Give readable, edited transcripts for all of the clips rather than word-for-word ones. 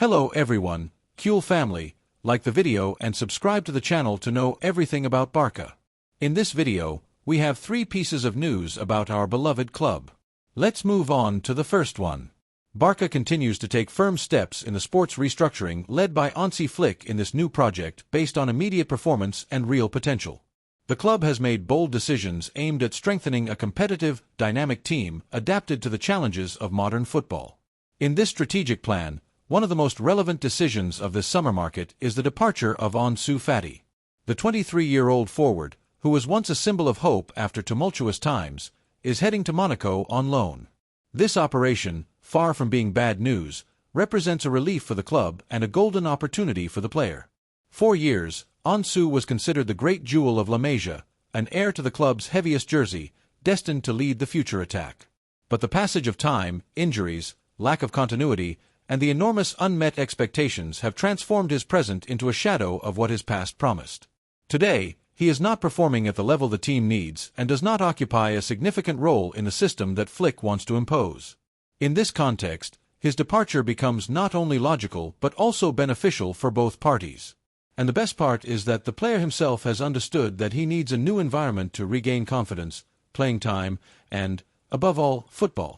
Hello everyone, Cool family, like the video and subscribe to the channel to know everything about Barça. In this video, we have 3 pieces of news about our beloved club. Let's move on to the first one. Barça continues to take firm steps in the sports restructuring led by Ansu Fati in this new project based on immediate performance and real potential. The club has made bold decisions aimed at strengthening a competitive, dynamic team adapted to the challenges of modern football. In this strategic plan, one of the most relevant decisions of this summer market is the departure of Ansu Fati. The 23-year-old forward, who was once a symbol of hope after tumultuous times, is heading to Monaco on loan. This operation, far from being bad news, represents a relief for the club and a golden opportunity for the player. For years, Ansu was considered the great jewel of LAMINE, an heir to the club's heaviest jersey, destined to lead the future attack. But the passage of time, injuries, lack of continuity, and the enormous unmet expectations have transformed his present into a shadow of what his past promised. Today, he is not performing at the level the team needs and does not occupy a significant role in the system that Flick wants to impose. In this context, his departure becomes not only logical but also beneficial for both parties. And the best part is that the player himself has understood that he needs a new environment to regain confidence, playing time, and, above all, football.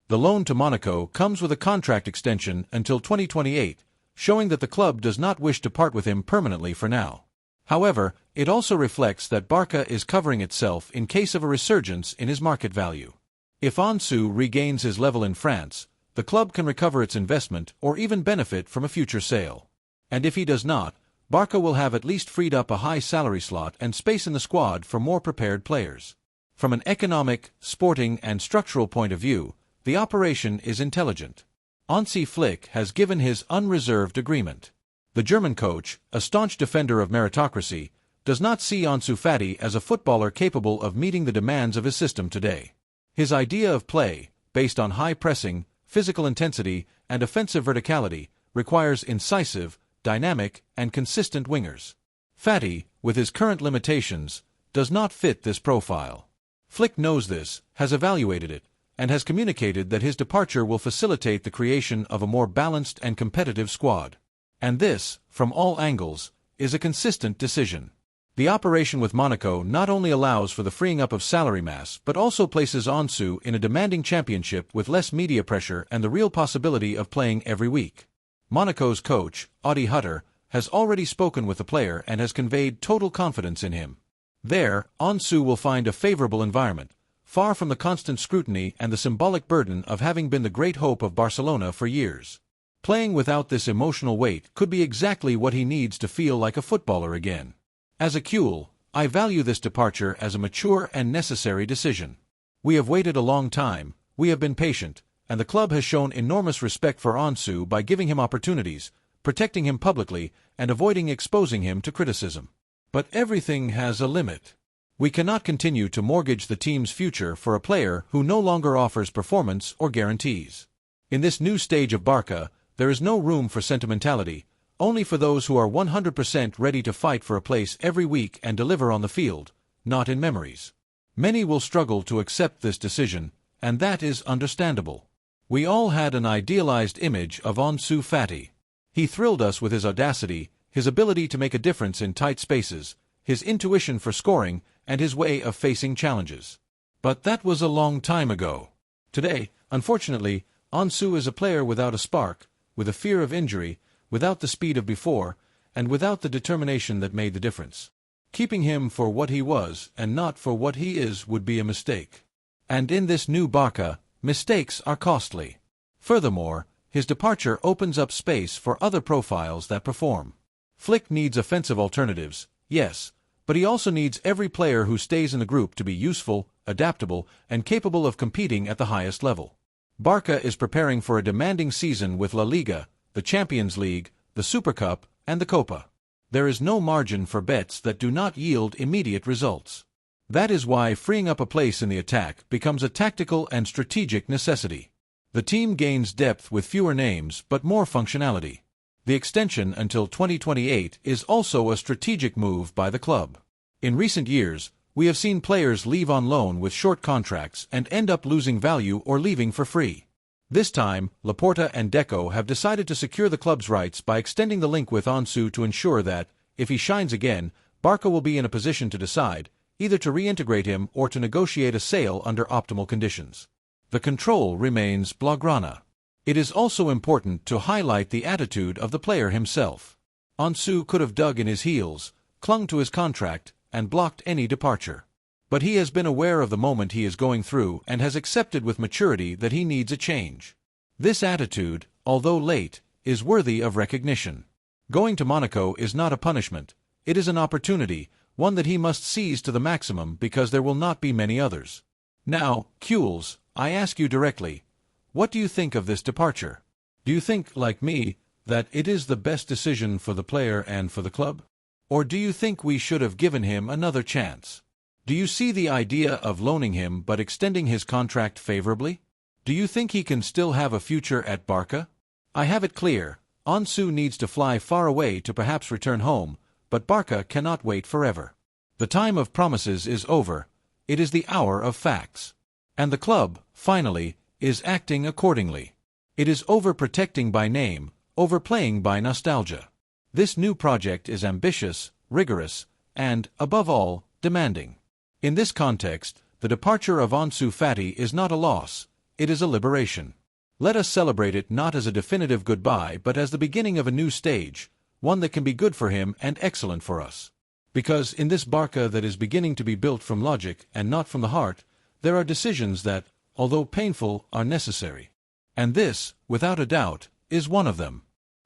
The loan to Monaco comes with a contract extension until 2028, showing that the club does not wish to part with him permanently for now. However, it also reflects that Barça is covering itself in case of a resurgence in his market value. If Ansu regains his level in France, the club can recover its investment or even benefit from a future sale. And if he does not, Barça will have at least freed up a high salary slot and space in the squad for more prepared players. From an economic, sporting, and structural point of view, the operation is intelligent. Ansu Fati has given his unreserved agreement. The German coach, a staunch defender of meritocracy, does not see Ansu Fati as a footballer capable of meeting the demands of his system today. His idea of play, based on high pressing, physical intensity, and offensive verticality, requires incisive, dynamic, and consistent wingers. Fati, with his current limitations, does not fit this profile. Flick knows this, has evaluated it, and has communicated that his departure will facilitate the creation of a more balanced and competitive squad. And this, from all angles, is a consistent decision. The operation with Monaco not only allows for the freeing up of salary mass but also places Ansu in a demanding championship with less media pressure and the real possibility of playing every week. Monaco's coach, Adi Hütter, has already spoken with the player and has conveyed total confidence in him. There, Ansu will find a favorable environment, far from the constant scrutiny and the symbolic burden of having been the great hope of Barcelona for years. Playing without this emotional weight could be exactly what he needs to feel like a footballer again. As a Cool, I value this departure as a mature and necessary decision. We have waited a long time, we have been patient, and the club has shown enormous respect for Ansu by giving him opportunities, protecting him publicly, and avoiding exposing him to criticism. But everything has a limit. We cannot continue to mortgage the team's future for a player who no longer offers performance or guarantees. In this new stage of Barça, there is no room for sentimentality, only for those who are 100% ready to fight for a place every week and deliver on the field, not in memories. Many will struggle to accept this decision, and that is understandable. We all had an idealized image of Ansu Fati. He thrilled us with his audacity, his ability to make a difference in tight spaces, his intuition for scoring, and his way of facing challenges. But that was a long time ago. Today, unfortunately, Ansu is a player without a spark, with a fear of injury, without the speed of before, and without the determination that made the difference. Keeping him for what he was and not for what he is would be a mistake. And in this new Barça, mistakes are costly. Furthermore, his departure opens up space for other profiles that perform. Flick needs offensive alternatives, yes, but he also needs every player who stays in the group to be useful, adaptable, and capable of competing at the highest level. Barça is preparing for a demanding season with La Liga, the Champions League, the Super Cup, and the Copa. There is no margin for bets that do not yield immediate results. That is why freeing up a place in the attack becomes a tactical and strategic necessity. The team gains depth with fewer names but more functionality. The extension until 2028 is also a strategic move by the club. In recent years, we have seen players leave on loan with short contracts and end up losing value or leaving for free. This time, Laporta and Deco have decided to secure the club's rights by extending the link with Ansu to ensure that, if he shines again, Barça will be in a position to decide, either to reintegrate him or to negotiate a sale under optimal conditions. The control remains Blaugrana. It is also important to highlight the attitude of the player himself. Ansu could have dug in his heels, clung to his contract, and blocked any departure. But he has been aware of the moment he is going through and has accepted with maturity that he needs a change. This attitude, although late, is worthy of recognition. Going to Monaco is not a punishment, it is an opportunity, one that he must seize to the maximum because there will not be many others. Now, Kules, I ask you directly, what do you think of this departure? Do you think, like me, that it is the best decision for the player and for the club? Or do you think we should have given him another chance? Do you see the idea of loaning him but extending his contract favorably? Do you think he can still have a future at Barça? I have it clear, Ansu needs to fly far away to perhaps return home, but Barça cannot wait forever. The time of promises is over, it is the hour of facts. And the club, finally, is acting accordingly. It is overprotecting by name, overplaying by nostalgia. This new project is ambitious, rigorous, and, above all, demanding. In this context, the departure of Ansu Fati is not a loss, it is a liberation. Let us celebrate it not as a definitive goodbye but as the beginning of a new stage, one that can be good for him and excellent for us. Because in this Barça that is beginning to be built from logic and not from the heart, there are decisions that, although painful, are necessary. And this, without a doubt, is one of them.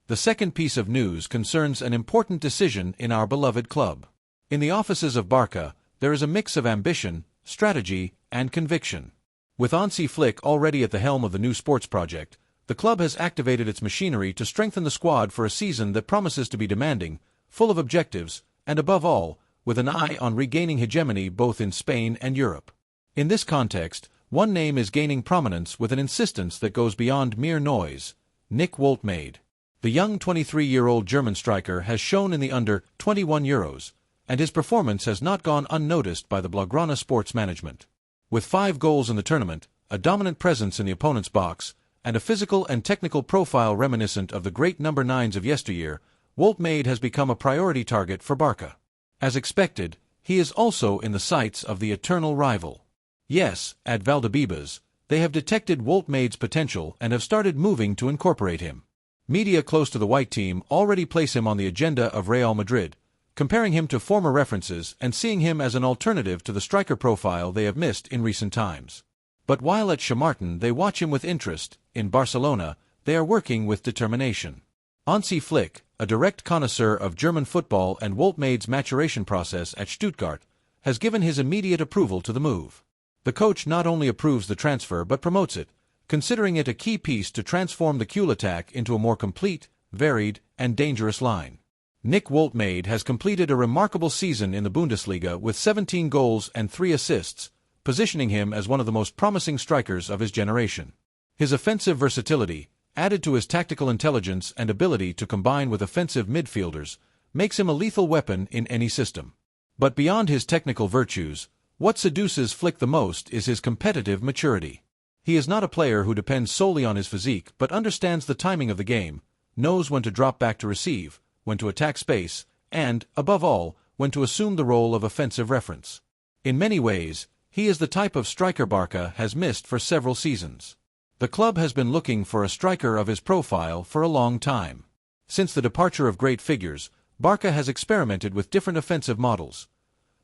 The second piece of news concerns an important decision in our beloved club. In the offices of Barça, there is a mix of ambition, strategy, and conviction. With Hansi Flick already at the helm of the new sports project, the club has activated its machinery to strengthen the squad for a season that promises to be demanding, full of objectives, and above all, with an eye on regaining hegemony both in Spain and Europe. In this context, one name is gaining prominence with an insistence that goes beyond mere noise: Nick Woltemade. The young 23-year-old German striker has shown in the under-21 Euros, and his performance has not gone unnoticed by the Blaugrana sports management. With 5 goals in the tournament, a dominant presence in the opponent's box, and a physical and technical profile reminiscent of the great number 9s of yesteryear, Woltemade has become a priority target for Barça. As expected, he is also in the sights of the eternal rival. Yes, at Valdebebas, they have detected Woltemade's potential and have started moving to incorporate him. Media close to the white team already place him on the agenda of Real Madrid, comparing him to former references and seeing him as an alternative to the striker profile they have missed in recent times. But while at Chamartin they watch him with interest, in Barcelona they are working with determination. Hansi Flick, a direct connoisseur of German football and Woltemade's maturation process at Stuttgart, has given his immediate approval to the move. The coach not only approves the transfer but promotes it, considering it a key piece to transform the Kuhl attack into a more complete, varied, and dangerous line. Nick Woltemade has completed a remarkable season in the Bundesliga with 17 goals and 3 assists, positioning him as one of the most promising strikers of his generation. His offensive versatility, added to his tactical intelligence and ability to combine with offensive midfielders, makes him a lethal weapon in any system. But beyond his technical virtues, what seduces Flick the most is his competitive maturity. He is not a player who depends solely on his physique but understands the timing of the game, knows when to drop back to receive, when to attack space, and, above all, when to assume the role of offensive reference. In many ways, he is the type of striker Barça has missed for several seasons. The club has been looking for a striker of his profile for a long time. Since the departure of great figures, Barça has experimented with different offensive models: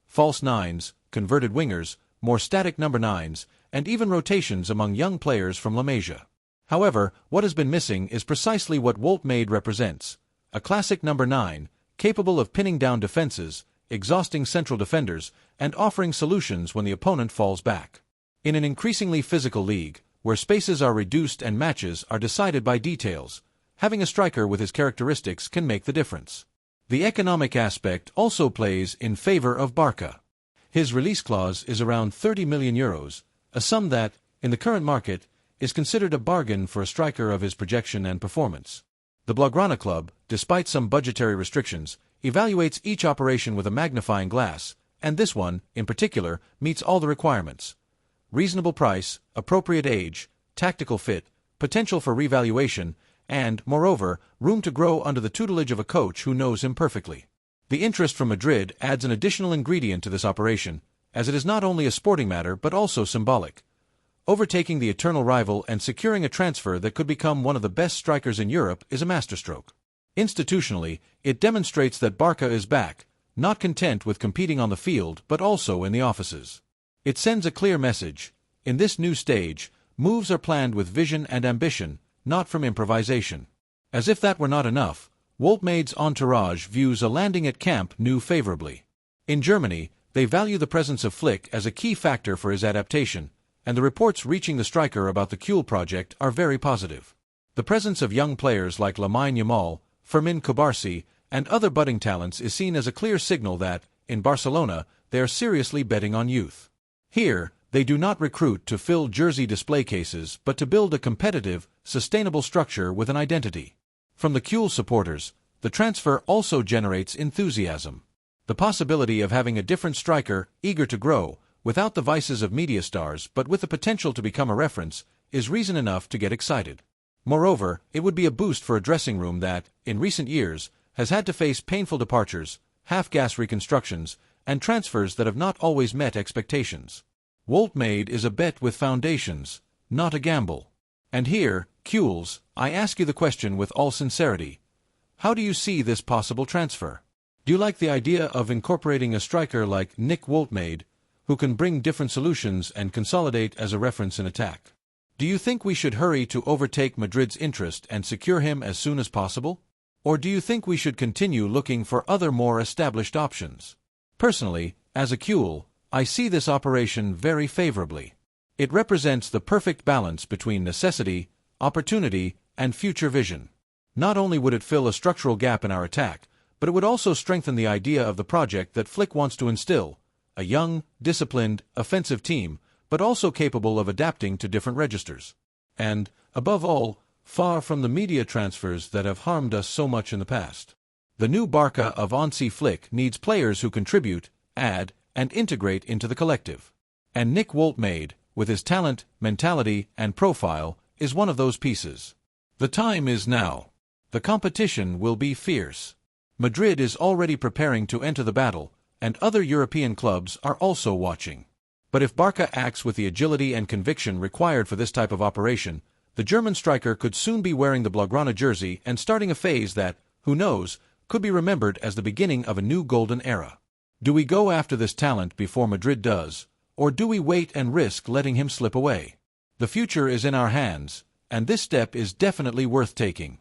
false nines, converted wingers, more static number 9s, and even rotations among young players from La Masia. However, what has been missing is precisely what Woltemade represents: a classic number 9, capable of pinning down defenses, exhausting central defenders, and offering solutions when the opponent falls back. In an increasingly physical league, where spaces are reduced and matches are decided by details, having a striker with his characteristics can make the difference. The economic aspect also plays in favor of Barça. His release clause is around 30 million euros, a sum that, in the current market, is considered a bargain for a striker of his projection and performance. The Blaugrana club, despite some budgetary restrictions, evaluates each operation with a magnifying glass, and this one, in particular, meets all the requirements: reasonable price, appropriate age, tactical fit, potential for revaluation, and, moreover, room to grow under the tutelage of a coach who knows him perfectly. The interest from Madrid adds an additional ingredient to this operation, as it is not only a sporting matter but also symbolic. Overtaking the eternal rival and securing a transfer that could become one of the best strikers in Europe is a masterstroke. Institutionally, it demonstrates that Barça is back, not content with competing on the field but also in the offices. It sends a clear message: in this new stage, moves are planned with vision and ambition, not from improvisation. As if that were not enough, Woltemade's entourage views a landing at Camp Nou favorably. In Germany, they value the presence of Flick as a key factor for his adaptation, and the reports reaching the striker about the Kuhl project are very positive. The presence of young players like Lamine Yamal, Fermin Kubarsi, and other budding talents is seen as a clear signal that, in Barcelona, they are seriously betting on youth. Here, they do not recruit to fill jersey display cases but to build a competitive, sustainable structure with an identity. From the Kuhl supporters, the transfer also generates enthusiasm. The possibility of having a different striker, eager to grow, without the vices of media stars but with the potential to become a reference, is reason enough to get excited. Moreover, it would be a boost for a dressing room that, in recent years, has had to face painful departures, half-gas reconstructions, and transfers that have not always met expectations. Woltemade is a bet with foundations, not a gamble. And here, Kuhls, I ask you the question with all sincerity. How do you see this possible transfer? Do you like the idea of incorporating a striker like Nick Woltemade, who can bring different solutions and consolidate as a reference in attack? Do you think we should hurry to overtake Madrid's interest and secure him as soon as possible? Or do you think we should continue looking for other more established options? Personally, as a Kuhl, I see this operation very favorably. It represents the perfect balance between necessity, opportunity, and future vision. Not only would it fill a structural gap in our attack, but it would also strengthen the idea of the project that Flick wants to instill: a young, disciplined, offensive team, but also capable of adapting to different registers. And, above all, far from the media transfers that have harmed us so much in the past. The new Barça of Hansi Flick needs players who contribute, add, and integrate into the collective. And Nick Woltemade, with his talent, mentality, and profile, is one of those pieces. The time is now. The competition will be fierce. Madrid is already preparing to enter the battle, and other European clubs are also watching. But if Barça acts with the agility and conviction required for this type of operation, the German striker could soon be wearing the Blaugrana jersey and starting a phase that, who knows, could be remembered as the beginning of a new golden era. Do we go after this talent before Madrid does, or do we wait and risk letting him slip away? The future is in our hands, and this step is definitely worth taking.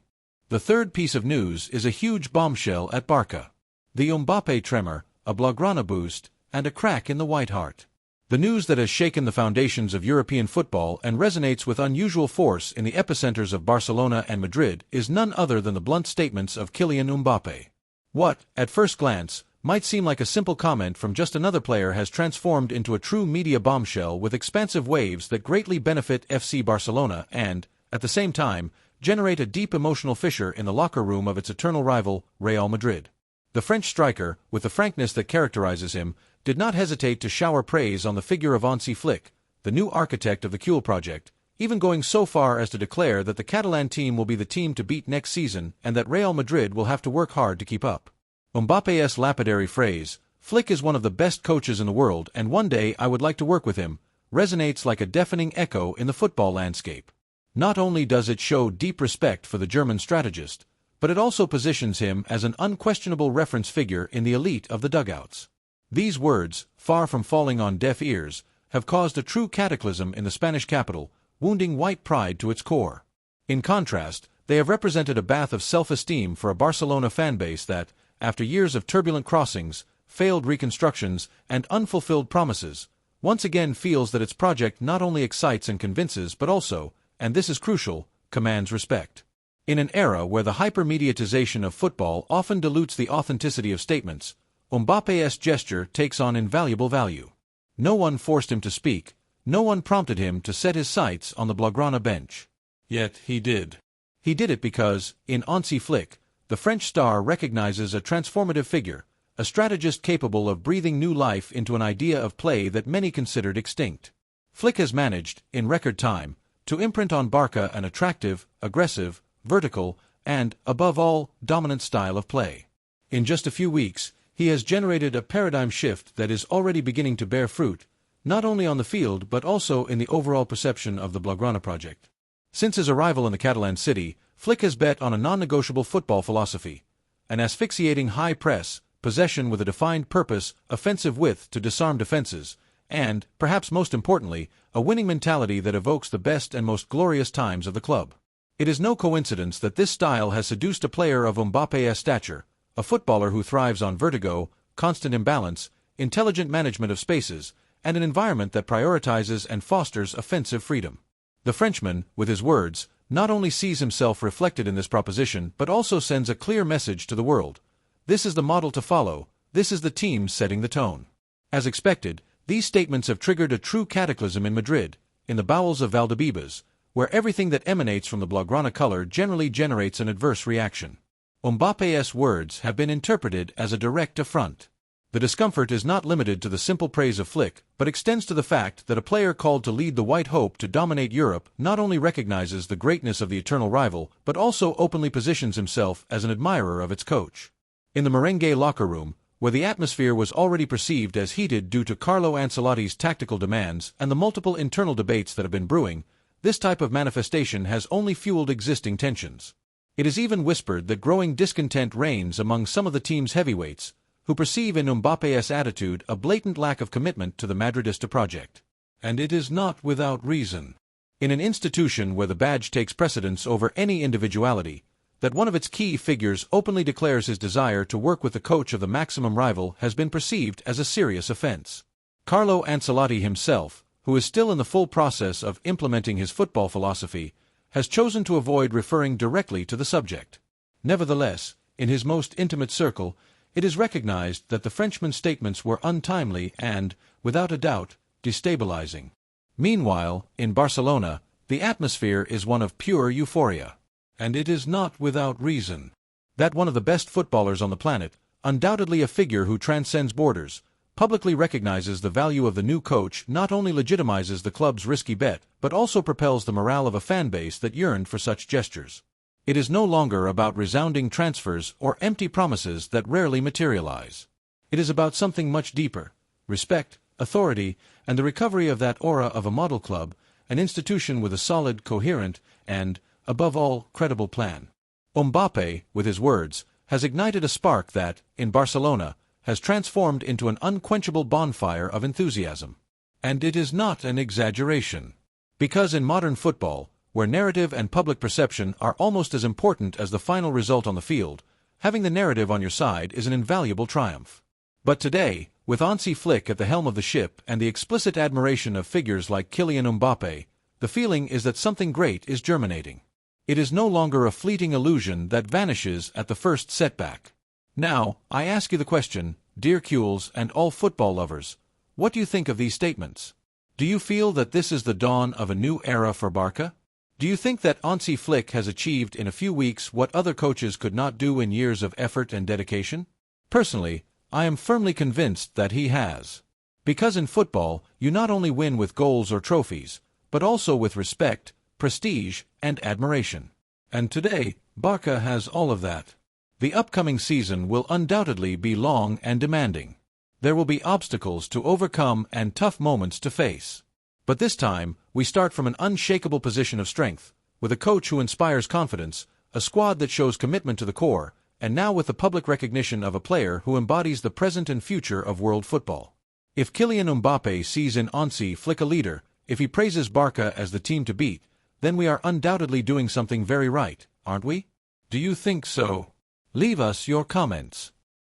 The third piece of news is a huge bombshell at Barça. The Mbappé tremor, a Blaugrana boost, and a crack in the white heart. The news that has shaken the foundations of European football and resonates with unusual force in the epicenters of Barcelona and Madrid is none other than the blunt statements of Kylian Mbappé. What, at first glance, might seem like a simple comment from just another player has transformed into a true media bombshell with expansive waves that greatly benefit FC Barcelona and, at the same time, generate a deep emotional fissure in the locker room of its eternal rival, Real Madrid. The French striker, with the frankness that characterizes him, did not hesitate to shower praise on the figure of Hansi Flick, the new architect of the Kuhl project, even going so far as to declare that the Catalan team will be the team to beat next season and that Real Madrid will have to work hard to keep up. Mbappé's lapidary phrase, "Flick is one of the best coaches in the world and one day I would like to work with him," resonates like a deafening echo in the football landscape. Not only does it show deep respect for the German strategist, but it also positions him as an unquestionable reference figure in the elite of the dugouts. These words, far from falling on deaf ears, have caused a true cataclysm in the Spanish capital, wounding white pride to its core. In contrast, they have represented a bath of self-esteem for a Barcelona fanbase that, after years of turbulent crossings, failed reconstructions, and unfulfilled promises, once again feels that its project not only excites and convinces but also, and this is crucial, commands respect. In an era where the hyper-mediatization of football often dilutes the authenticity of statements, Mbappé's gesture takes on invaluable value. No one forced him to speak, no one prompted him to set his sights on the Blaugrana bench. Yet he did. He did it because, in Hansi Flick, the French star recognizes a transformative figure, a strategist capable of breathing new life into an idea of play that many considered extinct. Flick has managed, in record time, to imprint on Barca an attractive, aggressive, vertical, and, above all, dominant style of play. In just a few weeks, he has generated a paradigm shift that is already beginning to bear fruit, not only on the field but also in the overall perception of the Blaugrana project. Since his arrival in the Catalan city, Flick has bet on a non-negotiable football philosophy, an asphyxiating high press, possession with a defined purpose, offensive width to disarm defenses, and, perhaps most importantly, a winning mentality that evokes the best and most glorious times of the club. It is no coincidence that this style has seduced a player of Mbappe's stature, a footballer who thrives on vertigo, constant imbalance, intelligent management of spaces, and an environment that prioritizes and fosters offensive freedom. The Frenchman, with his words, not only sees himself reflected in this proposition but also sends a clear message to the world. This is the model to follow, this is the team setting the tone. As expected, these statements have triggered a true cataclysm in Madrid, in the bowels of Valdebebas, where everything that emanates from the Blaugrana color generally generates an adverse reaction. Mbappe's words have been interpreted as a direct affront. The discomfort is not limited to the simple praise of Flick, but extends to the fact that a player called to lead the White Hope to dominate Europe not only recognizes the greatness of the eternal rival, but also openly positions himself as an admirer of its coach. In the merengue locker room, where the atmosphere was already perceived as heated due to Carlo Ancelotti's tactical demands and the multiple internal debates that have been brewing, this type of manifestation has only fueled existing tensions. It is even whispered that growing discontent reigns among some of the team's heavyweights, who perceive in Mbappe's attitude a blatant lack of commitment to the Madridista project. And it is not without reason. In an institution where the badge takes precedence over any individuality, that one of its key figures openly declares his desire to work with the coach of the maximum rival has been perceived as a serious offense. Carlo Ancelotti himself, who is still in the full process of implementing his football philosophy, has chosen to avoid referring directly to the subject. Nevertheless, in his most intimate circle, it is recognized that the Frenchman's statements were untimely and, without a doubt, destabilizing. Meanwhile, in Barcelona, the atmosphere is one of pure euphoria. And it is not without reason. That one of the best footballers on the planet, undoubtedly a figure who transcends borders, publicly recognizes the value of the new coach not only legitimizes the club's risky bet, but also propels the morale of a fan base that yearned for such gestures. It is no longer about resounding transfers or empty promises that rarely materialize. It is about something much deeper: respect, authority, and the recovery of that aura of a model club, an institution with a solid, coherent, and, above all, credible plan. Mbappé, with his words, has ignited a spark that, in Barcelona, has transformed into an unquenchable bonfire of enthusiasm. And it is not an exaggeration. Because in modern football, where narrative and public perception are almost as important as the final result on the field, having the narrative on your side is an invaluable triumph. But today, with Hansi Flick at the helm of the ship and the explicit admiration of figures like Kylian Mbappé, the feeling is that something great is germinating. It is no longer a fleeting illusion that vanishes at the first setback. Now, I ask you the question, dear Kules and all football lovers, what do you think of these statements? Do you feel that this is the dawn of a new era for Barca? Do you think that Hansi Flick has achieved in a few weeks what other coaches could not do in years of effort and dedication? Personally, I am firmly convinced that he has. Because in football, you not only win with goals or trophies, but also with respect, prestige, and admiration. And today, Barca has all of that. The upcoming season will undoubtedly be long and demanding. There will be obstacles to overcome and tough moments to face. But this time, we start from an unshakable position of strength, with a coach who inspires confidence, a squad that shows commitment to the core, and now with the public recognition of a player who embodies the present and future of world football. If Kylian Mbappé sees in Hansi Flick a leader, if he praises Barca as the team to beat, then we are undoubtedly doing something very right, aren't we? Do you think so? Leave us your comments.